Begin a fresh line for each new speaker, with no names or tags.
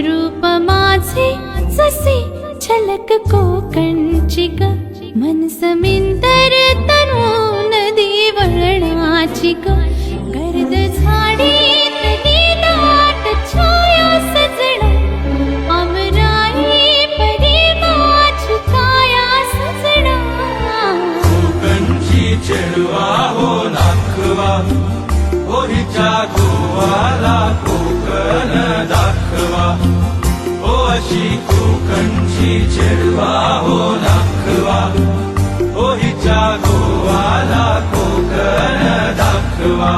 रूप माझे जसे झलक कोकणची ग, मन समिंदर तनू नदी वळणाची ग, गर्द झाडी नदी दाट छाया सजना, अमराई परी माझी काया सजना.
कोकणची चेडवा हो नाखवा, हो हिच्या गोवाला कोकण दाखवा. हो अशी कोकणची चेडवा हो नाखवा, हो हिच्या गोवाला कोकण दाखवा.